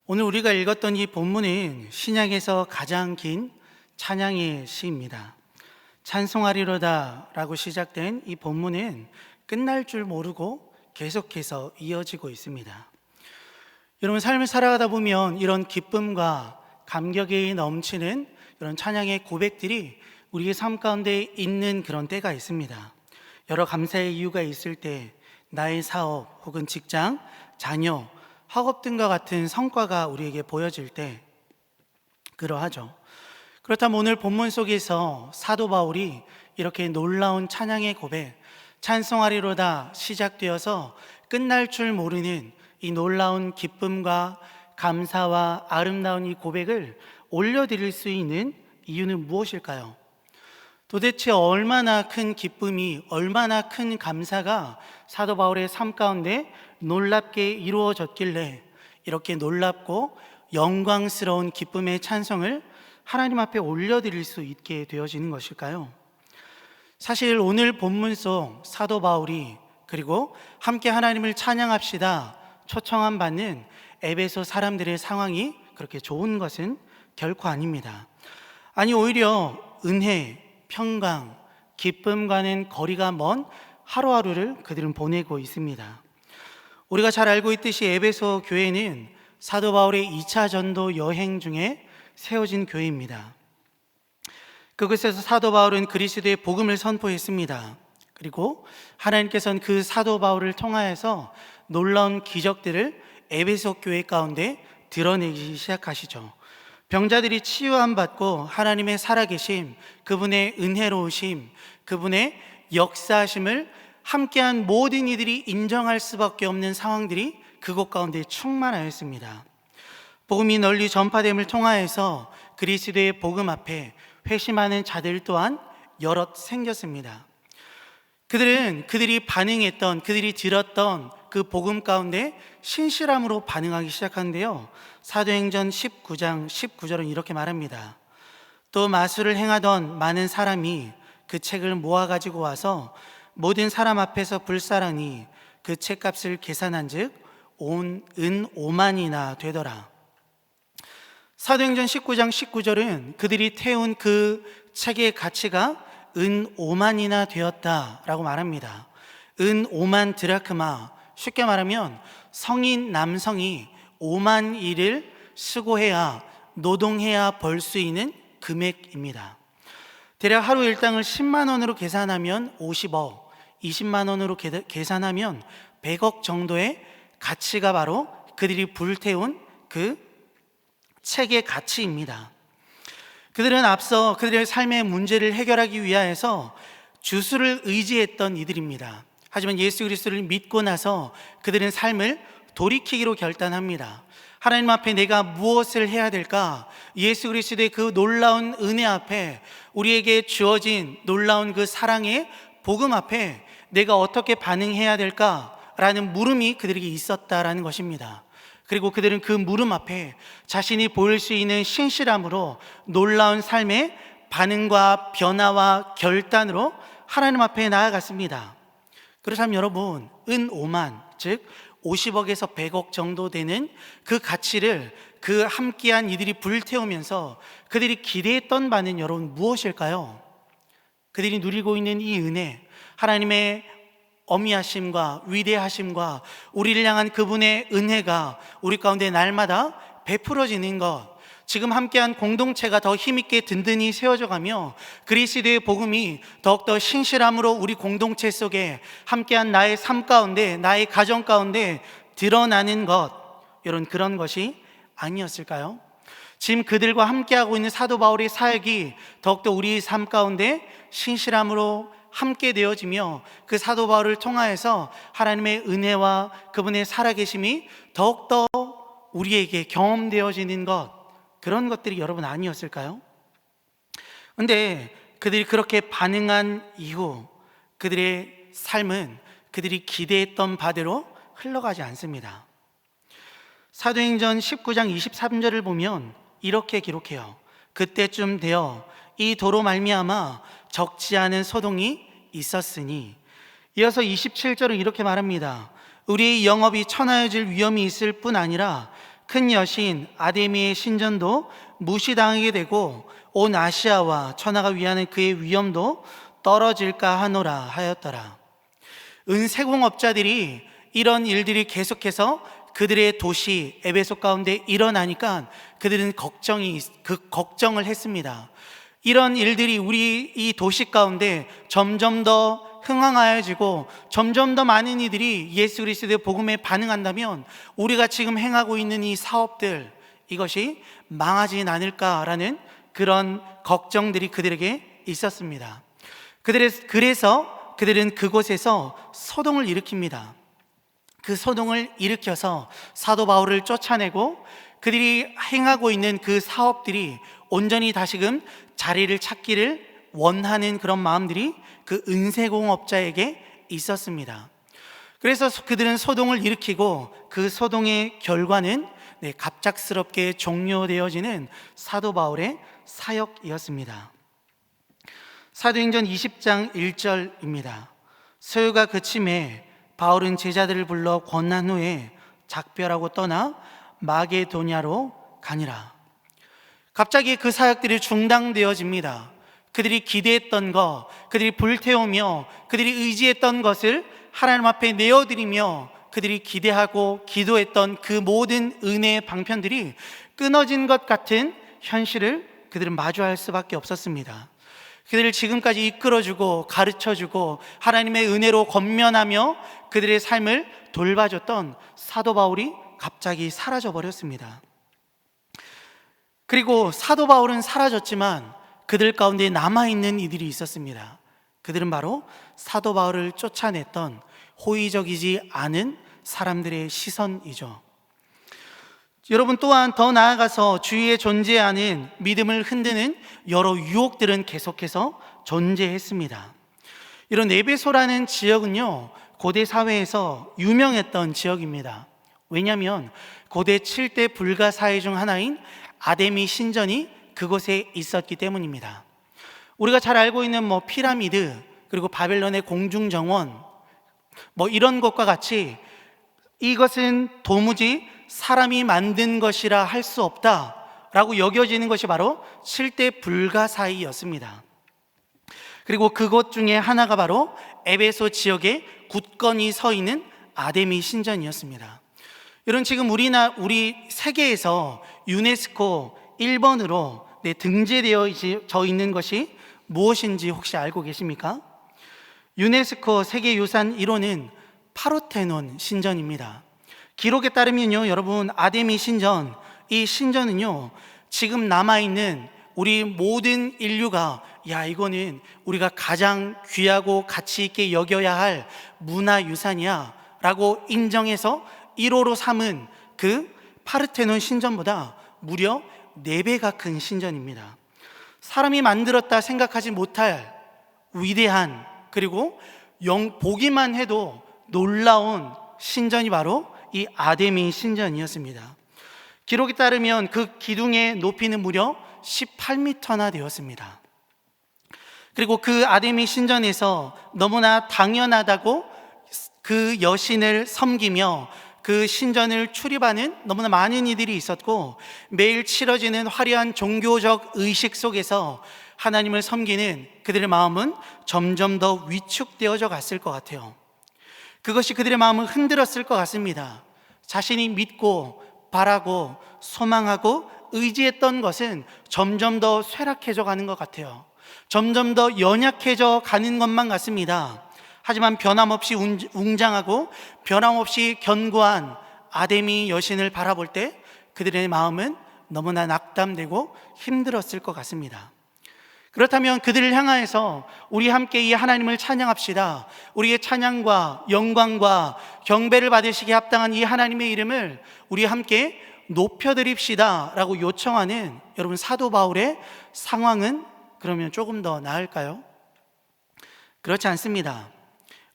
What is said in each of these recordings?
오늘 우리가 읽었던 이 본문은 신약에서 가장 긴 찬양의 시입니다. 찬송하리로다 라고 시작된 이 본문은 끝날 줄 모르고 계속해서 이어지고 있습니다. 여러분, 삶을 살아가다 보면 이런 기쁨과 감격이 넘치는 이런 찬양의 고백들이 우리의 삶 가운데 있는 그런 때가 있습니다. 여러 감사의 이유가 있을 때, 나의 사업 혹은 직장, 자녀, 학업 등과 같은 성과가 우리에게 보여질 때 그러하죠. 그렇다면 오늘 본문 속에서 사도 바울이 이렇게 놀라운 찬양의 고백, 찬송하리로다 시작되어서 끝날 줄 모르는 이 놀라운 기쁨과 감사와 아름다운 이 고백을 올려드릴 수 있는 이유는 무엇일까요? 도대체 얼마나 큰 기쁨이, 얼마나 큰 감사가 사도 바울의 삶 가운데 놀랍게 이루어졌길래 이렇게 놀랍고 영광스러운 기쁨의 찬송을 하나님 앞에 올려드릴 수 있게 되어지는 것일까요? 사실 오늘 본문 속 사도 바울이 그리고 함께 하나님을 찬양합시다 초청함 받는 에베소 사람들의 상황이 그렇게 좋은 것은 결코 아닙니다. 아니, 오히려 은혜, 평강, 기쁨과는 거리가 먼 하루하루를 그들은 보내고 있습니다. 우리가 잘 알고 있듯이 에베소 교회는 사도 바울의 2차 전도 여행 중에 세워진 교회입니다. 그곳에서 사도 바울은 그리스도의 복음을 선포했습니다. 그리고 하나님께서는 그 사도 바울을 통하여서 놀라운 기적들을 에베소 교회 가운데 드러내기 시작하시죠. 병자들이 치유함 받고 하나님의 살아계심, 그분의 은혜로우심, 그분의 역사하심을 함께한 모든 이들이 인정할 수밖에 없는 상황들이 그곳 가운데 충만하였습니다. 복음이 널리 전파됨을 통하여서 그리스도의 복음 앞에 회심하는 자들 또한 여럿 생겼습니다. 그들이 반응했던, 그들이 들었던 그 복음 가운데 신실함으로 반응하기 시작하는데요, 사도행전 19장 19절은 이렇게 말합니다. 또 마술을 행하던 많은 사람이 그 책을 모아가지고 와서 모든 사람 앞에서 불사라니 그 책값을 계산한 즉 온 은 5만이나 되더라. 사도행전 19장 19절은 그들이 태운 그 책의 가치가 은 5만이나 되었다라고 말합니다. 은 5만 드라크마, 쉽게 말하면 성인 남성이 5만 일을 수고해야, 노동해야 벌 수 있는 금액입니다. 대략 하루 일당을 10만 원으로 계산하면 50억, 20만 원으로 계산하면 100억 정도의 가치가 바로 그들이 불태운 그 책의 가치입니다. 그들은 앞서 그들의 삶의 문제를 해결하기 위하여서 주술을 의지했던 이들입니다. 하지만 예수 그리스도를 믿고 나서 그들은 삶을 돌이키기로 결단합니다. 하나님 앞에 내가 무엇을 해야 될까? 예수 그리스도의 그 놀라운 은혜 앞에, 우리에게 주어진 놀라운 그 사랑의 복음 앞에 내가 어떻게 반응해야 될까라는 물음이 그들에게 있었다라는 것입니다. 그리고 그들은 그 물음 앞에 자신이 보일 수 있는 신실함으로 놀라운 삶의 반응과 변화와 결단으로 하나님 앞에 나아갔습니다. 그렇다면 여러분, 은 5만, 즉 50억에서 100억 정도 되는 그 가치를 그 함께한 이들이 불태우면서 그들이 기대했던 바는 여러분 무엇일까요? 그들이 누리고 있는 이 은혜, 하나님의 어미하심과 위대하심과 우리를 향한 그분의 은혜가 우리 가운데 날마다 베풀어지는 것, 지금 함께한 공동체가 더 힘있게 든든히 세워져 가며 그리스도의 복음이 더욱더 신실함으로 우리 공동체 속에 함께한 나의 삶 가운데, 나의 가정 가운데 드러나는 것, 여러분, 그런 것이 아니었을까요? 지금 그들과 함께하고 있는 사도 바울의 사역이 더욱더 우리 삶 가운데 신실함으로 함께 되어지며 그 사도 바울을 통하여서 하나님의 은혜와 그분의 살아계심이 더욱더 우리에게 경험되어지는 것, 그런 것들이 여러분 아니었을까요? 그런데 그들이 그렇게 반응한 이후 그들의 삶은 그들이 기대했던 바대로 흘러가지 않습니다. 사도행전 19장 23절을 보면 이렇게 기록해요. 그때쯤 되어 이 도로 말미암아 적지 않은 소동이 있었으니, 이어서 27절은 이렇게 말합니다. 우리의 영업이 천하여질 위험이 있을 뿐 아니라 큰 여신 아데미의 신전도 무시당하게 되고 온 아시아와 천하가 위하는 그의 위엄도 떨어질까 하노라 하였더라. 은세공업자들이 이런 일들이 계속해서 그들의 도시 에베소 가운데 일어나니까 그들은 걱정을 했습니다. 이런 일들이 우리 이 도시 가운데 점점 더 흥황하여지고 점점 더 많은 이들이 예수 그리스도의 복음에 반응한다면 우리가 지금 행하고 있는 이 사업들, 이것이 망하진 않을까라는 그런 걱정들이 그들에게 있었습니다. 그래서 그들은 그곳에서 소동을 일으킵니다. 그 소동을 일으켜서 사도 바울을 쫓아내고 그들이 행하고 있는 그 사업들이 온전히 다시금 자리를 찾기를 원하는 그런 마음들이 그 은세공업자에게 있었습니다. 그래서 그들은 소동을 일으키고 그 소동의 결과는 갑작스럽게 종료되어지는 사도 바울의 사역이었습니다. 사도행전 20장 1절입니다. 소요가 그침에 바울은 제자들을 불러 권한 후에 작별하고 떠나 마게도냐로 가니라. 갑자기 그 사역들이 중단되어집니다. 그들이 기대했던 것, 그들이 불태우며 그들이 의지했던 것을 하나님 앞에 내어드리며 그들이 기대하고 기도했던 그 모든 은혜의 방편들이 끊어진 것 같은 현실을 그들은 마주할 수밖에 없었습니다. 그들을 지금까지 이끌어주고 가르쳐주고 하나님의 은혜로 권면하며 그들의 삶을 돌봐줬던 사도 바울이 갑자기 사라져버렸습니다. 그리고 사도 바울은 사라졌지만 그들 가운데 남아있는 이들이 있었습니다. 그들은 바로 사도 바울을 쫓아냈던 호의적이지 않은 사람들의 시선이죠. 여러분, 또한 더 나아가서 주위에 존재하는 믿음을 흔드는 여러 유혹들은 계속해서 존재했습니다. 이런 에베소라는 지역은요, 고대 사회에서 유명했던 지역입니다. 왜냐하면 고대 7대 불가사의 중 하나인 아데미 신전이 그곳에 있었기 때문입니다. 우리가 잘 알고 있는 피라미드, 그리고 바벨론의 공중정원, 이런 것과 같이 이것은 도무지 사람이 만든 것이라 할 수 없다라고 여겨지는 것이 바로 7대 불가사의였습니다. 그리고 그곳 중에 하나가 바로 에베소 지역에 굳건히 서 있는 아데미 신전이었습니다. 여러분, 지금 우리 세계에서 유네스코 1번으로 등재되어 있는 것이 무엇인지 혹시 알고 계십니까? 유네스코 세계유산 1호는 파르테논 신전입니다. 기록에 따르면요, 여러분, 아데미 신전, 이 신전은요, 지금 남아있는 우리 모든 인류가 이거는 우리가 가장 귀하고 가치 있게 여겨야 할 문화유산이야 라고 인정해서 1호로 삼은 그 파르테논 신전보다 무려 4배가 큰 신전입니다. 사람이 만들었다 생각하지 못할 위대한, 그리고 보기만 해도 놀라운 신전이 바로 이 아데미 신전이었습니다. 기록에 따르면 그 기둥의 높이는 무려 18m나 되었습니다. 그리고 그 아데미 신전에서 너무나 당연하다고 그 여신을 섬기며 그 신전을 출입하는 너무나 많은 이들이 있었고, 매일 치러지는 화려한 종교적 의식 속에서 하나님을 섬기는 그들의 마음은 점점 더 위축되어져 갔을 것 같아요. 그것이 그들의 마음을 흔들었을 것 같습니다. 자신이 믿고 바라고 소망하고 의지했던 것은 점점 더 쇠락해져 가는 것 같아요. 점점 더 연약해져 가는 것만 같습니다. 하지만 변함없이 웅장하고 변함없이 견고한 아데미 여신을 바라볼 때 그들의 마음은 너무나 낙담되고 힘들었을 것 같습니다. 그렇다면 그들을 향하여서 우리 함께 이 하나님을 찬양합시다. 우리의 찬양과 영광과 경배를 받으시기에 합당한 이 하나님의 이름을 우리 함께 높여드립시다 라고 요청하는 여러분, 사도 바울의 상황은 그러면 조금 더 나을까요? 그렇지 않습니다.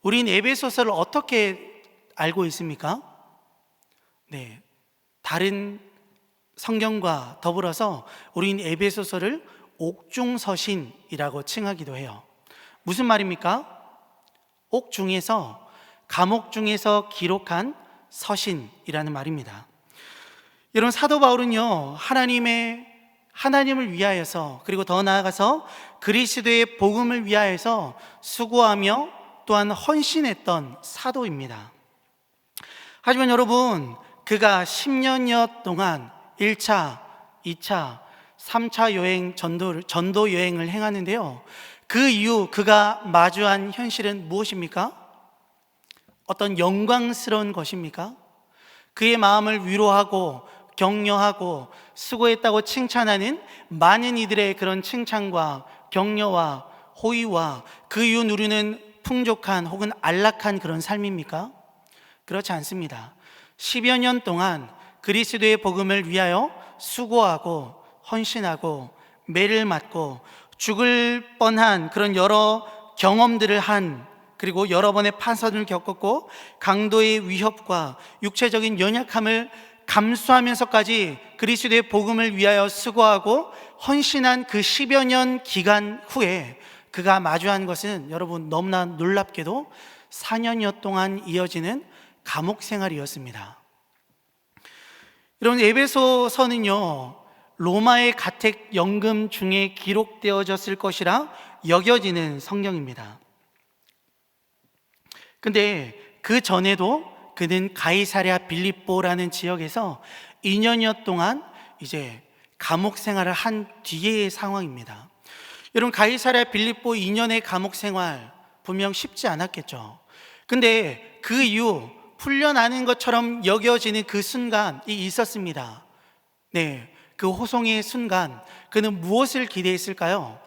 우린 에베소서를 어떻게 알고 있습니까? 다른 성경과 더불어서 우린 에베소서를 옥중서신이라고 칭하기도 해요. 무슨 말입니까? 옥중에서, 감옥 중에서 기록한 서신이라는 말입니다. 이런 사도 바울은요, 하나님을 위하여서, 그리고 더 나아가서 그리스도의 복음을 위하여서 수고하며 또한 헌신했던 사도입니다. 하지만 여러분, 그가 10년여 동안 1차, 2차, 3차 전도 여행을 행하는데요, 그 이후 그가 마주한 현실은 무엇입니까? 어떤 영광스러운 것입니까? 그의 마음을 위로하고 격려하고 수고했다고 칭찬하는 많은 이들의 그런 칭찬과 격려와 호의와 그 이후 누리는 풍족한 혹은 안락한 그런 삶입니까? 그렇지 않습니다. 10여 년 동안 그리스도의 복음을 위하여 수고하고 헌신하고 매를 맞고 죽을 뻔한 그런 여러 경험들을 그리고 여러 번의 파선을 겪었고 강도의 위협과 육체적인 연약함을 감수하면서까지 그리스도의 복음을 위하여 수고하고 헌신한 그 10여 년 기간 후에 그가 마주한 것은 여러분 너무나 놀랍게도 4년여 동안 이어지는 감옥 생활이었습니다. 여러분, 에베소서는요, 로마의 가택 연금 중에 기록되어졌을 것이라 여겨지는 성경입니다. 근데 그 전에도 그는 가이사랴 빌립보라는 지역에서 2년여 동안 이제 감옥 생활을 한 뒤의 상황입니다. 여러분, 가이사랴 빌립보 2년의 감옥 생활 분명 쉽지 않았겠죠. 근데 그 이후 풀려나는 것처럼 여겨지는 그 순간이 있었습니다. 네, 그 호송의 순간, 그는 무엇을 기대했을까요?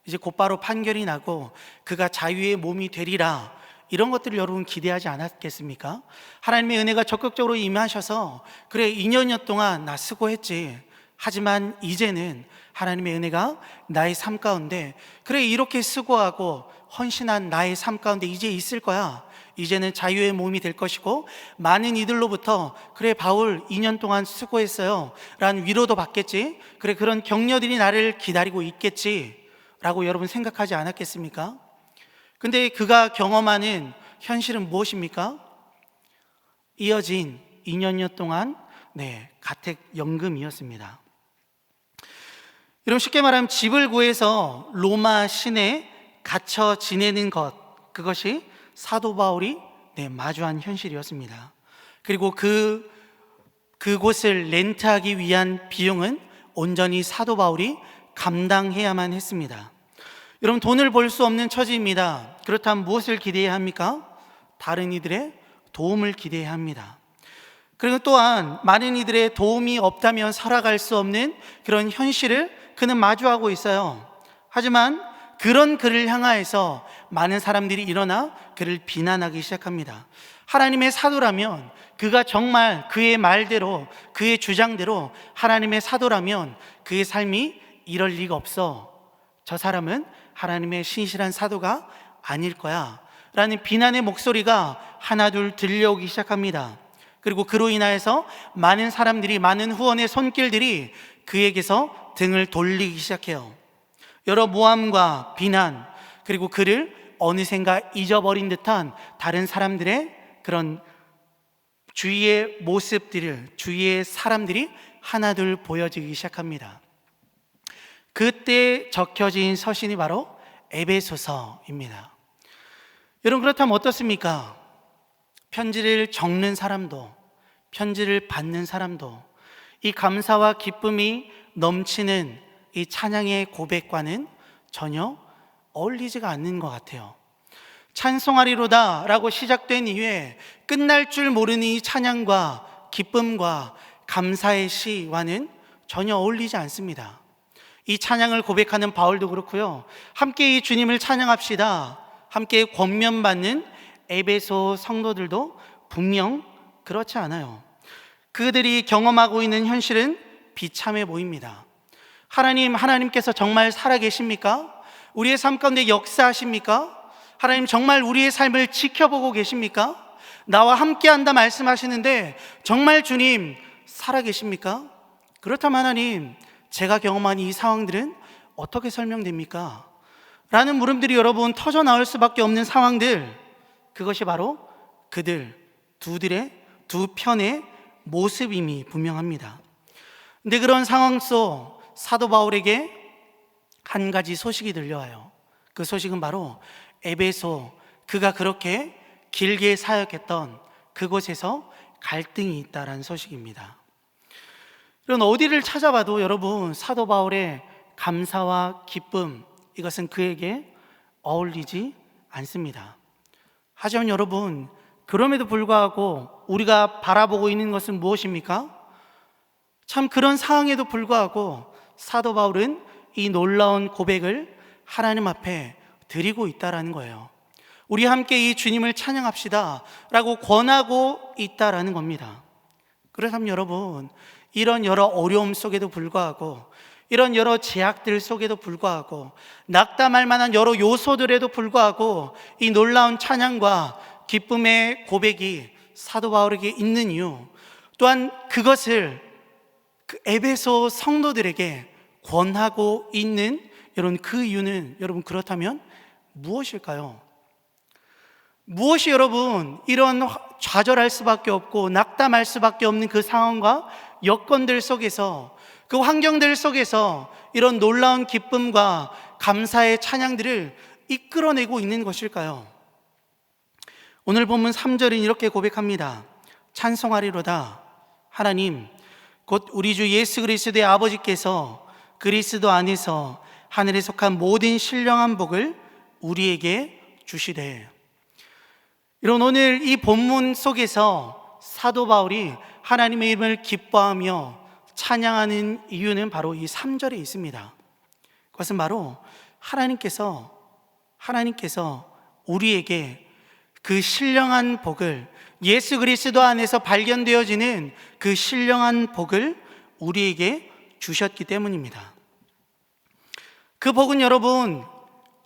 이제 곧바로 판결이 나고 그가 자유의 몸이 되리라, 이런 것들을 여러분 기대하지 않았겠습니까? 하나님의 은혜가 적극적으로 임하셔서 그래 2년여 동안 나 수고했지, 하지만 이제는 하나님의 은혜가 나의 삶 가운데 그래 이렇게 수고하고 헌신한 나의 삶 가운데 이제 있을 거야, 이제는 자유의 몸이 될 것이고 많은 이들로부터 그래 바울 2년 동안 수고했어요 라는 위로도 받겠지, 그래 그런 격려들이 나를 기다리고 있겠지 라고 여러분 생각하지 않았겠습니까? 근데 그가 경험하는 현실은 무엇입니까? 이어진 2년여 동안 가택연금이었습니다. 여러분, 쉽게 말하면 집을 구해서 로마 시내에 갇혀 지내는 것, 그것이 사도 바울이 마주한 현실이었습니다. 그리고 그곳을 렌트하기 위한 비용은 온전히 사도 바울이 감당해야만 했습니다. 여러분, 돈을 벌 수 없는 처지입니다. 그렇다면 무엇을 기대해야 합니까? 다른 이들의 도움을 기대해야 합니다. 그리고 또한 많은 이들의 도움이 없다면 살아갈 수 없는 그런 현실을 그는 마주하고 있어요. 하지만 그런 그를 향하여서 많은 사람들이 일어나 그를 비난하기 시작합니다. 하나님의 사도라면, 그가 정말 그의 말대로, 그의 주장대로 하나님의 사도라면 그의 삶이 이럴 리가 없어, 저 사람은 하나님의 신실한 사도가 아닐 거야 라는 비난의 목소리가 하나둘 들려오기 시작합니다. 그리고 그로 인하여서 많은 사람들이, 많은 후원의 손길들이 그에게서 등을 돌리기 시작해요. 여러 모함과 비난, 그리고 그를 어느샌가 잊어버린 듯한 다른 사람들의 그런 주위의 모습들을, 주위의 사람들이 하나둘 보여지기 시작합니다. 그때 적혀진 서신이 바로 에베소서입니다. 여러분, 그렇다면 어떻습니까? 편지를 적는 사람도, 편지를 받는 사람도 이 감사와 기쁨이 넘치는 이 찬양의 고백과는 전혀 어울리지가 않는 것 같아요. 찬송하리로다 라고 시작된 이후에 끝날 줄 모르는 이 찬양과 기쁨과 감사의 시와는 전혀 어울리지 않습니다. 이 찬양을 고백하는 바울도 그렇고요, 함께 이 주님을 찬양합시다, 함께 권면받는 에베소 성도들도 분명 그렇지 않아요. 그들이 경험하고 있는 현실은 비참해 보입니다. 하나님께서 정말 살아계십니까? 우리의 삶 가운데 역사하십니까? 하나님 정말 우리의 삶을 지켜보고 계십니까? 나와 함께한다 말씀하시는데 정말 주님 살아계십니까? 그렇다면 하나님, 제가 경험한 이 상황들은 어떻게 설명됩니까? 라는 물음들이 여러분 터져 나올 수밖에 없는 상황들, 그것이 바로 그들 두 편의 모습임이 분명합니다. 근데 그런 상황 속 사도 바울에게 한 가지 소식이 들려와요. 그 소식은 바로 에베소, 그가 그렇게 길게 사역했던 그곳에서 갈등이 있다라는 소식입니다. 이런 어디를 찾아봐도 여러분, 사도 바울의 감사와 기쁨, 이것은 그에게 어울리지 않습니다. 하지만 여러분, 그럼에도 불구하고 우리가 바라보고 있는 것은 무엇입니까? 참 그런 상황에도 불구하고 사도 바울은 이 놀라운 고백을 하나님 앞에 드리고 있다라는 거예요. 우리 함께 이 주님을 찬양합시다 라고 권하고 있다라는 겁니다. 그렇다면 여러분, 이런 여러 어려움 속에도 불구하고, 이런 여러 제약들 속에도 불구하고, 낙담할 만한 여러 요소들에도 불구하고 이 놀라운 찬양과 기쁨의 고백이 사도 바울에게 있는 이유, 또한 그것을 그 에베소 성도들에게 권하고 있는 여러분, 그 이유는 여러분, 그렇다면 무엇일까요? 무엇이 여러분 이런 좌절할 수밖에 없고 낙담할 수밖에 없는 그 상황과 여건들 속에서, 그 환경들 속에서 이런 놀라운 기쁨과 감사의 찬양들을 이끌어내고 있는 것일까요? 오늘 본문 3절은 이렇게 고백합니다. 찬송하리로다. 하나님 곧 우리 주 예수 그리스도의 아버지께서 그리스도 안에서 하늘에 속한 모든 신령한 복을 우리에게 주시되. 이런 오늘 이 본문 속에서 사도 바울이 하나님의 이름을 기뻐하며 찬양하는 이유는 바로 이 3절에 있습니다. 그것은 바로 하나님께서 우리에게 그 신령한 복을, 예수 그리스도 안에서 발견되어지는 그 신령한 복을 우리에게 주셨기 때문입니다. 그 복은 여러분,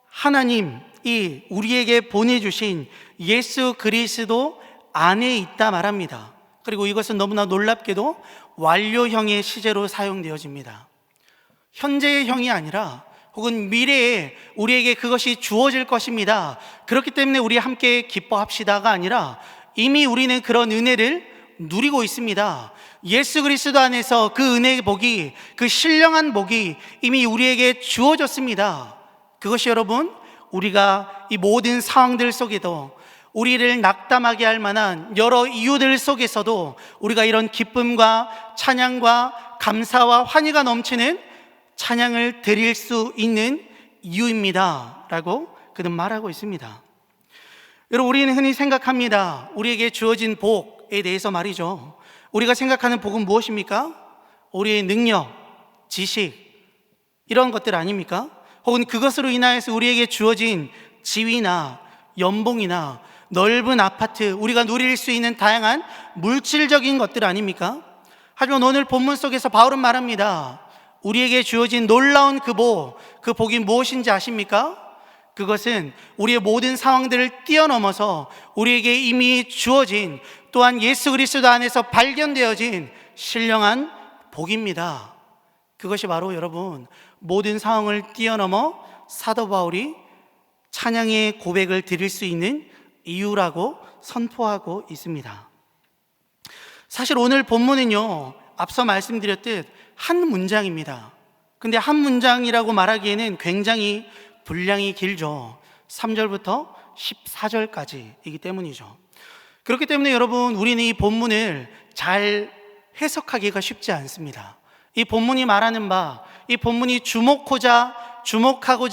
하나님이 우리에게 보내주신 예수 그리스도 안에 있다 말합니다. 그리고 이것은 너무나 놀랍게도 완료형의 시제로 사용되어집니다. 현재의 형이 아니라 혹은 미래에 우리에게 그것이 주어질 것입니다. 그렇기 때문에 우리 함께 기뻐합시다가 아니라 이미 우리는 그런 은혜를 누리고 있습니다. 예수 그리스도 안에서 그 은혜의 복이, 그 신령한 복이 이미 우리에게 주어졌습니다. 그것이 여러분, 우리가 이 모든 상황들 속에도 우리를 낙담하게 할 만한 여러 이유들 속에서도 우리가 이런 기쁨과 찬양과 감사와 환희가 넘치는 찬양을 드릴 수 있는 이유입니다 라고 그는 말하고 있습니다. 여러분, 우리는 흔히 생각합니다. 우리에게 주어진 복에 대해서 말이죠. 우리가 생각하는 복은 무엇입니까? 우리의 능력, 지식, 이런 것들 아닙니까? 혹은 그것으로 인하여서 우리에게 주어진 지위나 연봉이나 넓은 아파트, 우리가 누릴 수 있는 다양한 물질적인 것들 아닙니까? 하지만 오늘 본문 속에서 바울은 말합니다. 우리에게 주어진 놀라운 그 복이 무엇인지 아십니까? 그것은 우리의 모든 상황들을 뛰어넘어서 우리에게 이미 주어진, 또한 예수 그리스도 안에서 발견되어진 신령한 복입니다. 그것이 바로 여러분, 모든 상황을 뛰어넘어 사도 바울이 찬양의 고백을 드릴 수 있는 이유라고 선포하고 있습니다. 사실 오늘 본문은요, 앞서 말씀드렸듯 한 문장입니다. 근데 한 문장이라고 말하기에는 굉장히 분량이 길죠. 3절부터 14절까지이기 때문이죠. 그렇기 때문에 여러분, 우리는 이 본문을 잘 해석하기가 쉽지 않습니다. 이 본문이 말하는 바, 이 본문이 주목하고자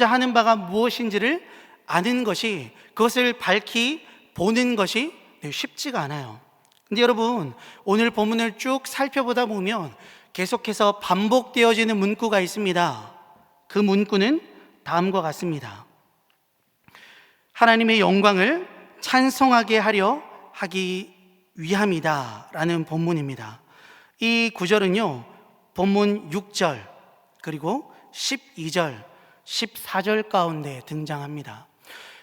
하는 바가 무엇인지를 아는 것이, 그것을 밝히 보는 것이 쉽지가 않아요. 근데 여러분, 오늘 본문을 쭉 살펴보다 보면 계속해서 반복되어지는 문구가 있습니다. 그 문구는 다음과 같습니다. 하나님의 영광을 찬송하게 하려 하기 위함이다 라는 본문입니다. 이 구절은요, 본문 6절 그리고 12절, 14절 가운데 등장합니다.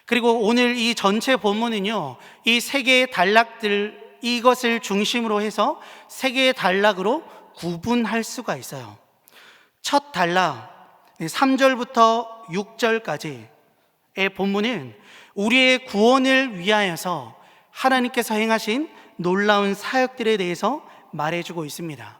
그리고 오늘 이 전체 본문은요, 이 세 개의 단락들, 이것을 중심으로 해서 세 개의 단락으로 구분할 수가 있어요. 첫 단락 3절부터 6절까지의 본문은 우리의 구원을 위하여서 하나님께서 행하신 놀라운 사역들에 대해서 말해주고 있습니다.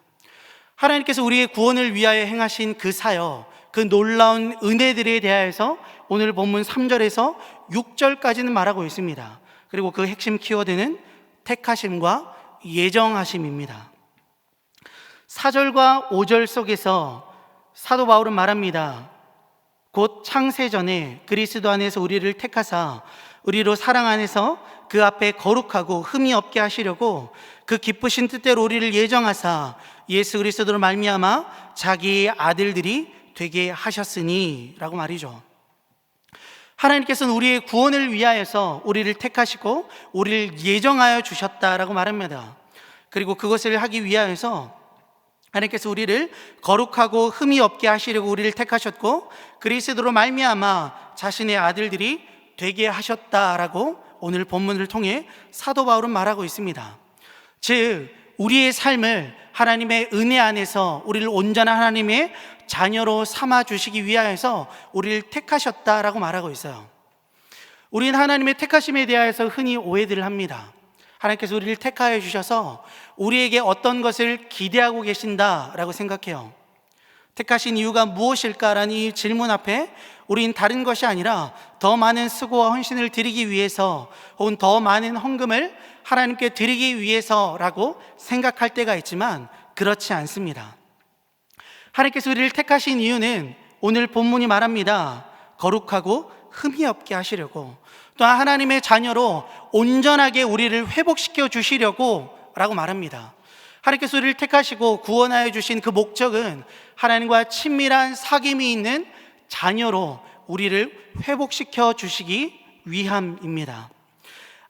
하나님께서 우리의 구원을 위하여 행하신 그 사역, 그 놀라운 은혜들에 대하여서 오늘 본문 3절에서 6절까지는 말하고 있습니다. 그리고 그 핵심 키워드는 택하심과 예정하심입니다. 4절과 5절 속에서 사도 바울은 말합니다. 곧 창세전에 그리스도 안에서 우리를 택하사 우리로 사랑 안에서 그 앞에 거룩하고 흠이 없게 하시려고 그 기쁘신 뜻대로 우리를 예정하사 예수 그리스도로 말미암아 자기의 아들들이 되게 하셨으니 라고 말이죠. 하나님께서는 우리의 구원을 위하여서 우리를 택하시고 우리를 예정하여 주셨다라고 말합니다. 그리고 그것을 하기 위하여서 하나님께서 우리를 거룩하고 흠이 없게 하시려고 우리를 택하셨고 그리스도로 말미암아 자신의 아들들이 되게 하셨다라고 오늘 본문을 통해 사도 바울은 말하고 있습니다. 즉 우리의 삶을 하나님의 은혜 안에서 우리를 온전한 하나님의 자녀로 삼아 주시기 위하여서 우리를 택하셨다라고 말하고 있어요. 우리는 하나님의 택하심에 대하여서 흔히 오해들을 합니다. 하나님께서 우리를 택하여 주셔서 우리에게 어떤 것을 기대하고 계신다라고 생각해요. 택하신 이유가 무엇일까라는 이 질문 앞에 우리는 다른 것이 아니라 더 많은 수고와 헌신을 드리기 위해서 혹은 더 많은 헌금을 하나님께 드리기 위해서라고 생각할 때가 있지만 그렇지 않습니다. 하나님께서 우리를 택하신 이유는 오늘 본문이 말합니다. 거룩하고 흠이 없게 하시려고, 또한 하나님의 자녀로 온전하게 우리를 회복시켜 주시려고 라고 말합니다. 하나님께서 우리를 택하시고 구원하여 주신 그 목적은 하나님과 친밀한 사귐이 있는 자녀로 우리를 회복시켜 주시기 위함입니다.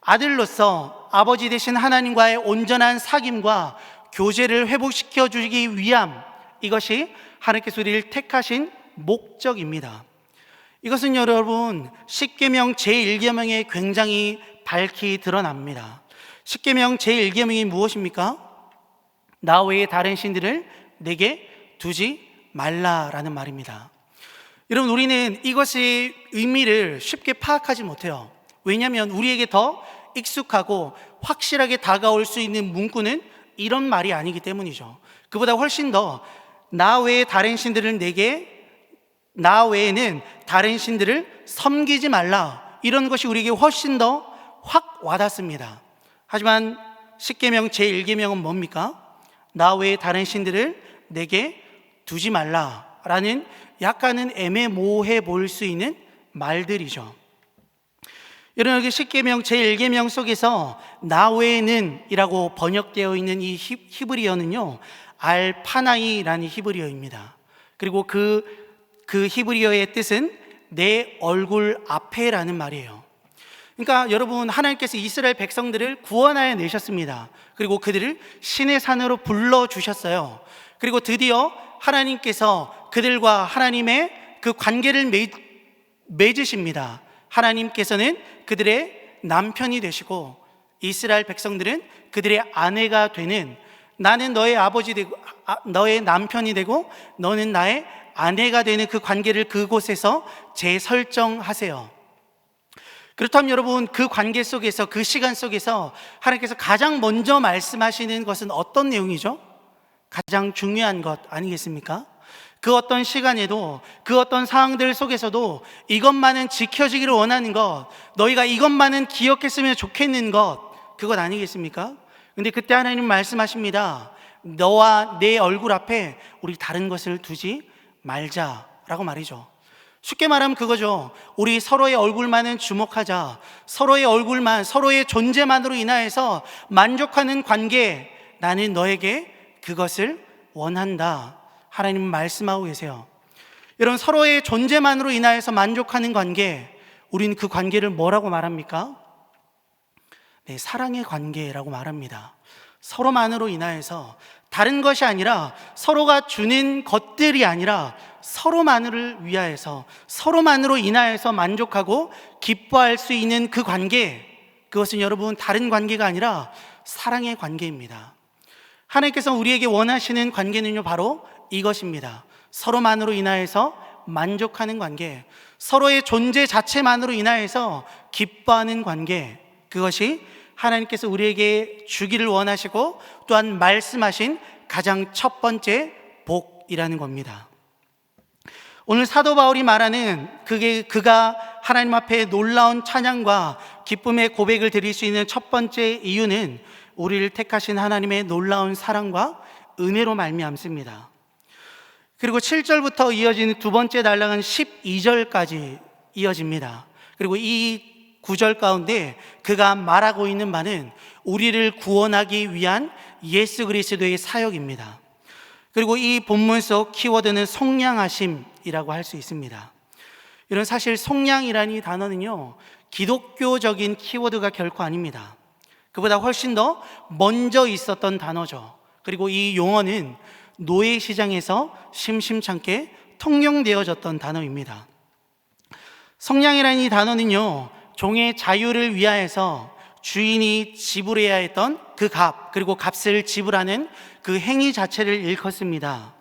아들로서 아버지 되신 하나님과의 온전한 사귐과 교제를 회복시켜 주시기 위함, 이것이 하나님께서 우리를 택하신 목적입니다. 이것은 여러분 십계명 제1계명에 굉장히 밝히 드러납니다. 십계명 제1계명이 무엇입니까? 나 외에 다른 신들을 내게 두지 말라라는 말입니다. 여러분 우리는 이것의 의미를 쉽게 파악하지 못해요. 왜냐하면 우리에게 더 익숙하고 확실하게 다가올 수 있는 문구는 이런 말이 아니기 때문이죠. 그보다 훨씬 더 나 외에 다른 신들을 나 외에는 다른 신들을 섬기지 말라, 이런 것이 우리에게 훨씬 더 확 와닿습니다. 하지만 십계명 제1계명은 뭡니까? 나 외에 다른 신들을 내게 두지 말라라는 약간은 애매모호해 보일 수 있는 말들이죠. 여러분 여기 십계명 제1계명 속에서 나 외에는 이라고 번역되어 있는 이 히브리어는요 알파나이라는 히브리어입니다. 그리고 그 히브리어의 뜻은 내 얼굴 앞에라는 말이에요. 그러니까 여러분 하나님께서 이스라엘 백성들을 구원하여 내셨습니다. 그리고 그들을 신의 산으로 불러주셨어요. 그리고 드디어 하나님께서 그들과 하나님의 그 관계를 맺으십니다. 하나님께서는 그들의 남편이 되시고 이스라엘 백성들은 그들의 아내가 되는, 나는 너의 아버지 되고 너의 남편이 되고 너는 나의 아내가 되는 그 관계를 그곳에서 재설정하세요. 그렇다면 여러분 그 관계 속에서, 그 시간 속에서 하나님께서 가장 먼저 말씀하시는 것은 어떤 내용이죠? 가장 중요한 것 아니겠습니까? 그 어떤 시간에도, 그 어떤 상황들 속에서도 이것만은 지켜지기를 원하는 것, 너희가 이것만은 기억했으면 좋겠는 것, 그것 아니겠습니까? 근데 그때 하나님 말씀하십니다. 너와 내 얼굴 앞에 우리 다른 것을 두지 말자라고 말이죠. 쉽게 말하면 그거죠. 우리 서로의 얼굴만은 주목하자. 서로의 얼굴만, 서로의 존재만으로 인하여서 만족하는 관계, 나는 너에게 그것을 원한다. 하나님은 말씀하고 계세요. 여러분 서로의 존재만으로 인하여서 만족하는 관계, 우리는 그 관계를 뭐라고 말합니까? 네, 사랑의 관계라고 말합니다. 서로만으로 인하여서, 다른 것이 아니라 서로가 주는 것들이 아니라 서로만을 위하여서, 서로만으로 인하여서 만족하고 기뻐할 수 있는 그 관계, 그것은 여러분 다른 관계가 아니라 사랑의 관계입니다. 하나님께서 우리에게 원하시는 관계는요 바로 이것입니다. 서로만으로 인하여서 만족하는 관계, 서로의 존재 자체만으로 인하여서 기뻐하는 관계, 그것이 하나님께서 우리에게 주기를 원하시고 또한 말씀하신 가장 첫 번째 복이라는 겁니다. 오늘 사도 바울이 말하는 그가 하나님 앞에 놀라운 찬양과 기쁨의 고백을 드릴 수 있는 첫 번째 이유는 우리를 택하신 하나님의 놀라운 사랑과 은혜로 말미암습니다. 그리고 7절부터 이어지는 두 번째 단락은 12절까지 이어집니다. 그리고 이 구절 가운데 그가 말하고 있는 바는 우리를 구원하기 위한 예수 그리스도의 사역입니다. 그리고 이 본문 속 키워드는 속량하심이라고 할 수 있습니다. 이런 사실 속량이라는 이 단어는요, 기독교적인 키워드가 결코 아닙니다. 그보다 훨씬 더 먼저 있었던 단어죠. 그리고 이 용어는 노예 시장에서 심심찮게 통용되어졌던 단어입니다. 속량이라는 이 단어는요, 종의 자유를 위하여서 주인이 지불해야 했던 그 값, 그리고 값을 지불하는 그 행위 자체를 일컫습니다.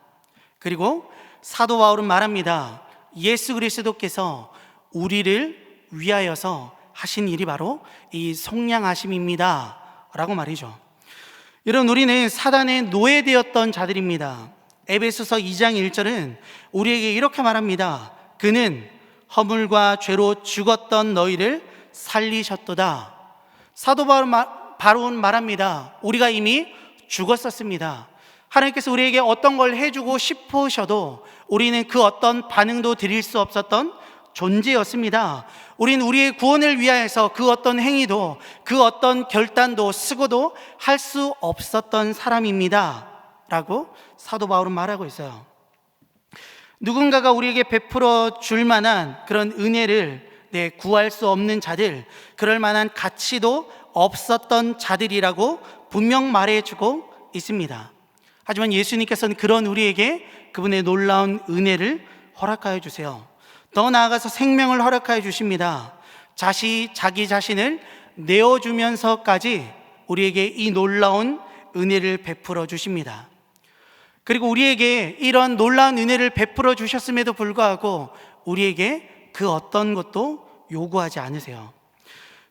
그리고 사도 바울은 말합니다. 예수 그리스도께서 우리를 위하여서 하신 일이 바로 이 속량하심입니다 라고 말이죠. 여러분, 우리는 사단의 노예되었던 자들입니다. 에베소서 2장 1절은 우리에게 이렇게 말합니다. 그는 허물과 죄로 죽었던 너희를 살리셨도다. 사도 바울은 말합니다. 우리가 이미 죽었었습니다. 하나님께서 우리에게 어떤 걸 해주고 싶으셔도 우리는 그 어떤 반응도 드릴 수 없었던 존재였습니다. 우리는 우리의 구원을 위하여서 그 어떤 행위도, 그 어떤 결단도 쓰고도 할 수 없었던 사람입니다 라고 사도 바울은 말하고 있어요. 누군가가 우리에게 베풀어 줄 만한 그런 은혜를 구할 수 없는 자들, 그럴 만한 가치도 없었던 자들이라고 분명 말해주고 있습니다. 하지만 예수님께서는 그런 우리에게 그분의 놀라운 은혜를 허락하여 주세요. 더 나아가서 생명을 허락하여 주십니다. 자기 자신을 내어주면서까지 우리에게 이 놀라운 은혜를 베풀어 주십니다. 그리고 우리에게 이런 놀라운 은혜를 베풀어 주셨음에도 불구하고 우리에게 그 어떤 것도 요구하지 않으세요.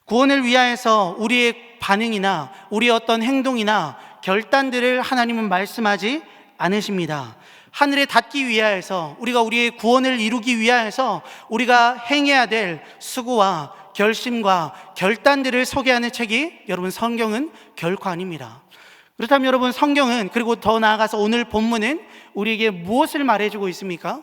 구원을 위하여서 우리의 반응이나 우리의 어떤 행동이나 결단들을 하나님은 말씀하지 않으십니다. 하늘에 닿기 위하여서, 우리가 우리의 구원을 이루기 위하여서 우리가 행해야 될 수고와 결심과 결단들을 소개하는 책이 여러분 성경은 결코 아닙니다. 그렇다면 여러분, 성경은, 그리고 더 나아가서 오늘 본문은 우리에게 무엇을 말해주고 있습니까?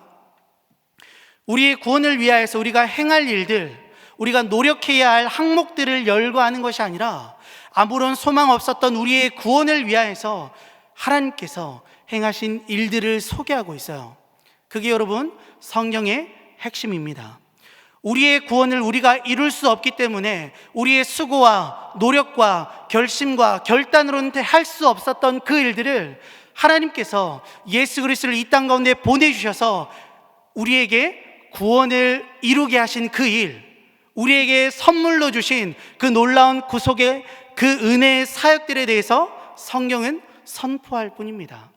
우리의 구원을 위하여서 우리가 행할 일들, 우리가 노력해야 할 항목들을 열거하는 것이 아니라 아무런 소망 없었던 우리의 구원을 위하여서 하나님께서 행하신 일들을 소개하고 있어요. 그게 여러분 성경의 핵심입니다. 우리의 구원을 우리가 이룰 수 없기 때문에 우리의 수고와 노력과 결심과 결단으로는 할 수 없었던 그 일들을 하나님께서 예수 그리스도를 이 땅 가운데 보내주셔서 우리에게 구원을 이루게 하신 그 일, 우리에게 선물로 주신 그 놀라운 구속의 그 은혜의 사역들에 대해서 성경은 선포할 뿐입니다.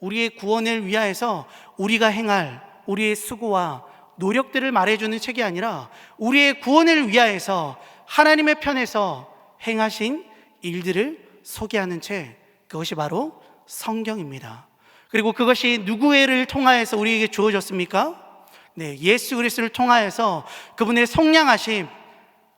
우리의 구원을 위하여서 우리가 행할 우리의 수고와 노력들을 말해주는 책이 아니라 우리의 구원을 위하여서 하나님의 편에서 행하신 일들을 소개하는 책, 그것이 바로 성경입니다. 그리고 그것이 누구를 통하여서 우리에게 주어졌습니까? 예수 그리스도를 통하여서 그분의 속량하심,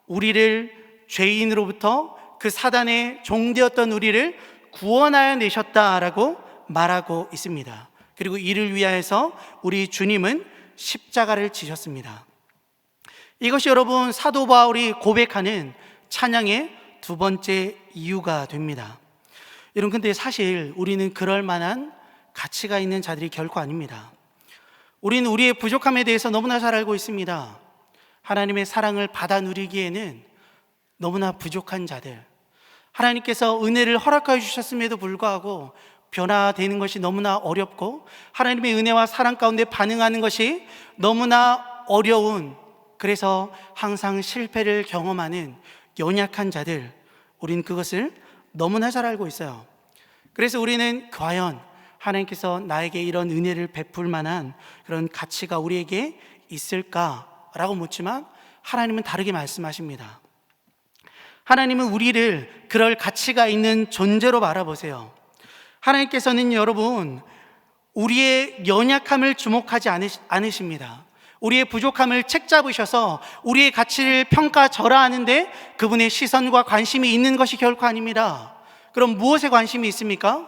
우리를 죄인으로부터 그 사단의 종되었던 우리를 구원하여 내셨다라고 말하고 있습니다. 그리고 이를 위하여서 우리 주님은 십자가를 지셨습니다. 이것이 여러분 사도 바울이 고백하는 찬양의 두 번째 이유가 됩니다. 여러분, 근데 사실 우리는 그럴 만한 가치가 있는 자들이 결코 아닙니다. 우리는 우리의 부족함에 대해서 너무나 잘 알고 있습니다. 하나님의 사랑을 받아 누리기에는 너무나 부족한 자들, 하나님께서 은혜를 허락하여 주셨음에도 불구하고 변화되는 것이 너무나 어렵고 하나님의 은혜와 사랑 가운데 반응하는 것이 너무나 어려운, 그래서 항상 실패를 경험하는 연약한 자들, 우리는 그것을 너무나 잘 알고 있어요. 그래서 우리는 과연 하나님께서 나에게 이런 은혜를 베풀 만한 그런 가치가 우리에게 있을까라고 묻지만 하나님은 다르게 말씀하십니다. 하나님은 우리를 그럴 가치가 있는 존재로 바라보세요. 하나님께서는 여러분, 우리의 연약함을 주목하지 않으십니다. 우리의 부족함을 책잡으셔서 우리의 가치를 평가절하하는데 그분의 시선과 관심이 있는 것이 결코 아닙니다. 그럼 무엇에 관심이 있습니까?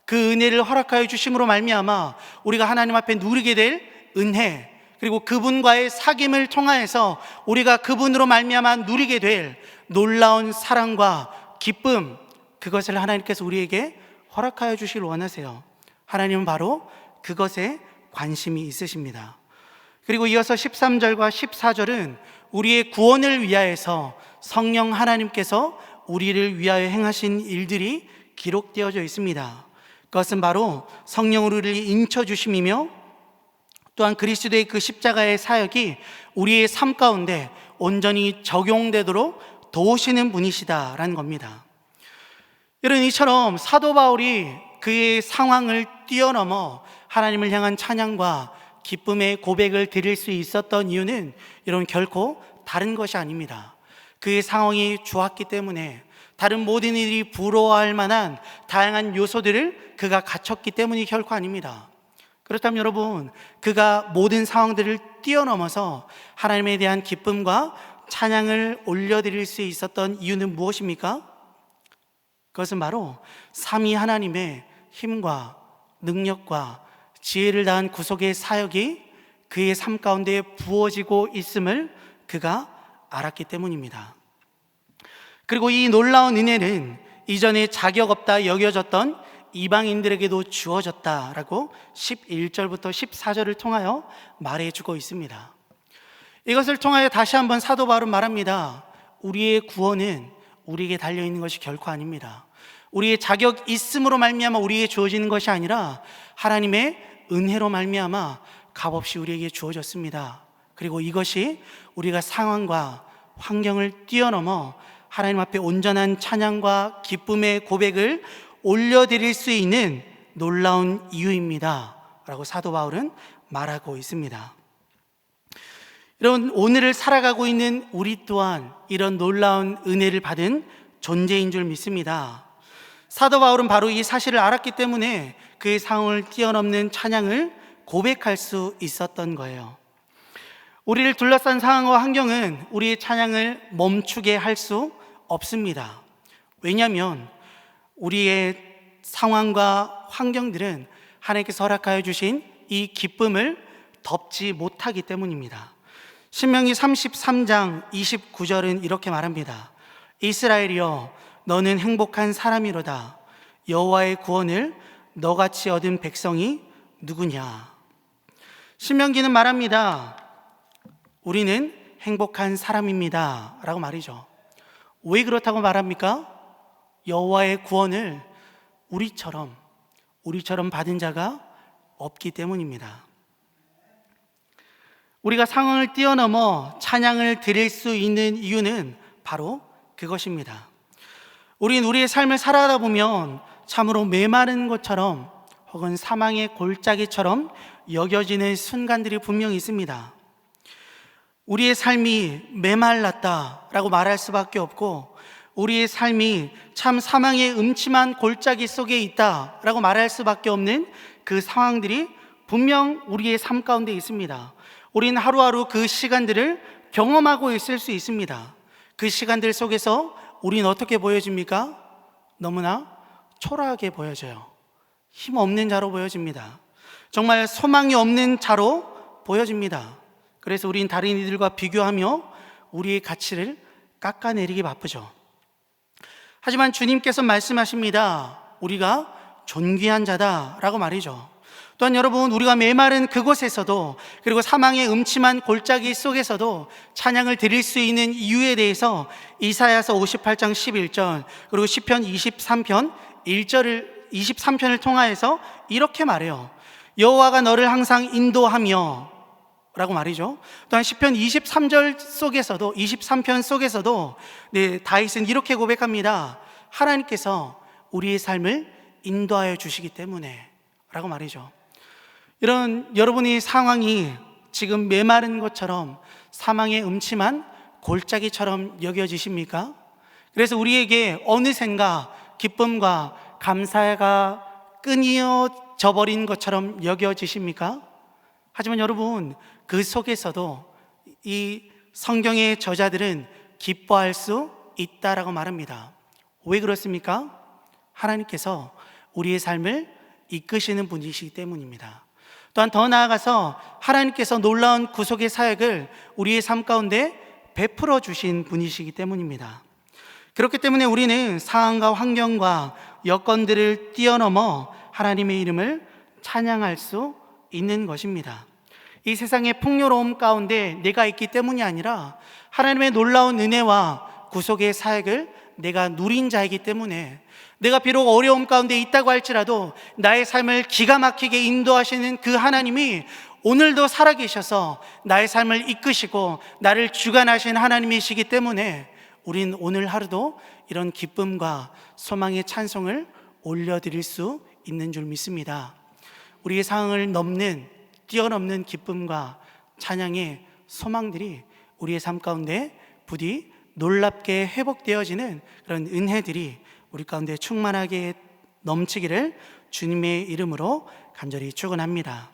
그 은혜를 허락하여 주심으로 말미암아 우리가 하나님 앞에 누리게 될 은혜, 그리고 그분과의 사귐을 통하여서 우리가 그분으로 말미암아 누리게 될 놀라운 사랑과 기쁨, 그것을 하나님께서 우리에게 허락하여 주시길 원하세요. 하나님은 바로 그것에 관심이 있으십니다. 그리고 이어서 13절과 14절은 우리의 구원을 위하여서 성령 하나님께서 우리를 위하여 행하신 일들이 기록되어져 있습니다. 그것은 바로 성령으로 우리를 인쳐주심이며 또한 그리스도의 그 십자가의 사역이 우리의 삶 가운데 온전히 적용되도록 도우시는 분이시다라는 겁니다. 여러분, 이처럼 사도 바울이 그의 상황을 뛰어넘어 하나님을 향한 찬양과 기쁨의 고백을 드릴 수 있었던 이유는 여러분 결코 다른 것이 아닙니다. 그의 상황이 좋았기 때문에, 다른 모든 일이 부러워할 만한 다양한 요소들을 그가 갖췄기 때문이 결코 아닙니다. 그렇다면 여러분, 그가 모든 상황들을 뛰어넘어서 하나님에 대한 기쁨과 찬양을 올려드릴 수 있었던 이유는 무엇입니까? 그것은 바로 삼위 하나님의 힘과 능력과 지혜를 다한 구속의 사역이 그의 삶 가운데 부어지고 있음을 그가 알았기 때문입니다. 그리고 이 놀라운 은혜는 이전에 자격 없다 여겨졌던 이방인들에게도 주어졌다라고 11절부터 14절을 통하여 말해주고 있습니다. 이것을 통하여 다시 한번 사도 바울은 말합니다. 우리의 구원은 우리에게 달려있는 것이 결코 아닙니다. 우리의 자격 있음으로 말미암아 우리에게 주어지는 것이 아니라 하나님의 은혜로 말미암아 값없이 우리에게 주어졌습니다. 그리고 이것이 우리가 상황과 환경을 뛰어넘어 하나님 앞에 온전한 찬양과 기쁨의 고백을 올려드릴 수 있는 놀라운 이유입니다 라고 사도 바울은 말하고 있습니다. 여러분, 오늘을 살아가고 있는 우리 또한 이런 놀라운 은혜를 받은 존재인 줄 믿습니다. 사도 바울은 바로 이 사실을 알았기 때문에 그의 상황을 뛰어넘는 찬양을 고백할 수 있었던 거예요. 우리를 둘러싼 상황과 환경은 우리의 찬양을 멈추게 할 수 없습니다. 왜냐하면 우리의 상황과 환경들은 하나님께서 허락하여 주신 이 기쁨을 덮지 못하기 때문입니다. 신명기 33장 29절은 이렇게 말합니다. 이스라엘이여, 너는 행복한 사람이로다. 여호와의 구원을 너같이 얻은 백성이 누구냐. 신명기는 말합니다. 우리는 행복한 사람입니다 라고 말이죠. 왜 그렇다고 말합니까? 여호와의 구원을 우리처럼 받은 자가 없기 때문입니다. 우리가 상황을 뛰어넘어 찬양을 드릴 수 있는 이유는 바로 그것입니다. 우린 우리의 삶을 살아가다 보면 참으로 메마른 것처럼 혹은 사망의 골짜기처럼 여겨지는 순간들이 분명히 있습니다. 우리의 삶이 메말랐다라고 말할 수밖에 없고, 우리의 삶이 참 사망의 음침한 골짜기 속에 있다라고 말할 수밖에 없는 그 상황들이 분명 우리의 삶 가운데 있습니다. 우리는 하루하루 그 시간들을 경험하고 있을 수 있습니다. 그 시간들 속에서 우리는 어떻게 보여집니까? 너무나 초라하게 보여져요. 힘없는 자로 보여집니다. 정말 소망이 없는 자로 보여집니다. 그래서 우린 다른 이들과 비교하며 우리의 가치를 깎아내리기 바쁘죠. 하지만 주님께서 말씀하십니다. 우리가 존귀한 자다라고 말이죠. 또한 여러분, 우리가 메마른 그곳에서도, 그리고 사망의 음침한 골짜기 속에서도 찬양을 드릴 수 있는 이유에 대해서 이사야서 58장 11절, 그리고 시편 23편 23편을 통하여서 이렇게 말해요. 여호와가 너를 항상 인도하며 라고 말이죠. 또한 시편 23편 속에서도 다윗은 이렇게 고백합니다. 하나님께서 우리의 삶을 인도하여 주시기 때문에 라고 말이죠. 여러분의 상황이 지금 메마른 것처럼 사망의 음침한 골짜기처럼 여겨지십니까? 그래서 우리에게 어느샌가 기쁨과 감사가 끊어져 버린 것처럼 여겨지십니까? 하지만 여러분, 그 속에서도 이 성경의 저자들은 기뻐할 수 있다라고 말합니다. 왜 그렇습니까? 하나님께서 우리의 삶을 이끄시는 분이시기 때문입니다. 또한 더 나아가서 하나님께서 놀라운 구속의 사역을 우리의 삶 가운데 베풀어 주신 분이시기 때문입니다. 그렇기 때문에 우리는 상황과 환경과 여건들을 뛰어넘어 하나님의 이름을 찬양할 수 있는 것입니다. 이 세상의 풍요로움 가운데 내가 있기 때문이 아니라 하나님의 놀라운 은혜와 구속의 사역을 내가 누린 자이기 때문에, 내가 비록 어려움 가운데 있다고 할지라도 나의 삶을 기가 막히게 인도하시는 그 하나님이 오늘도 살아계셔서 나의 삶을 이끄시고 나를 주관하신 하나님이시기 때문에 우린 오늘 하루도 이런 기쁨과 소망의 찬송을 올려드릴 수 있는 줄 믿습니다. 우리의 상황을 뛰어넘는 기쁨과 찬양의 소망들이 우리의 삶 가운데 부디 놀랍게 회복되어지는 그런 은혜들이 우리 가운데 충만하게 넘치기를 주님의 이름으로 간절히 축원합니다.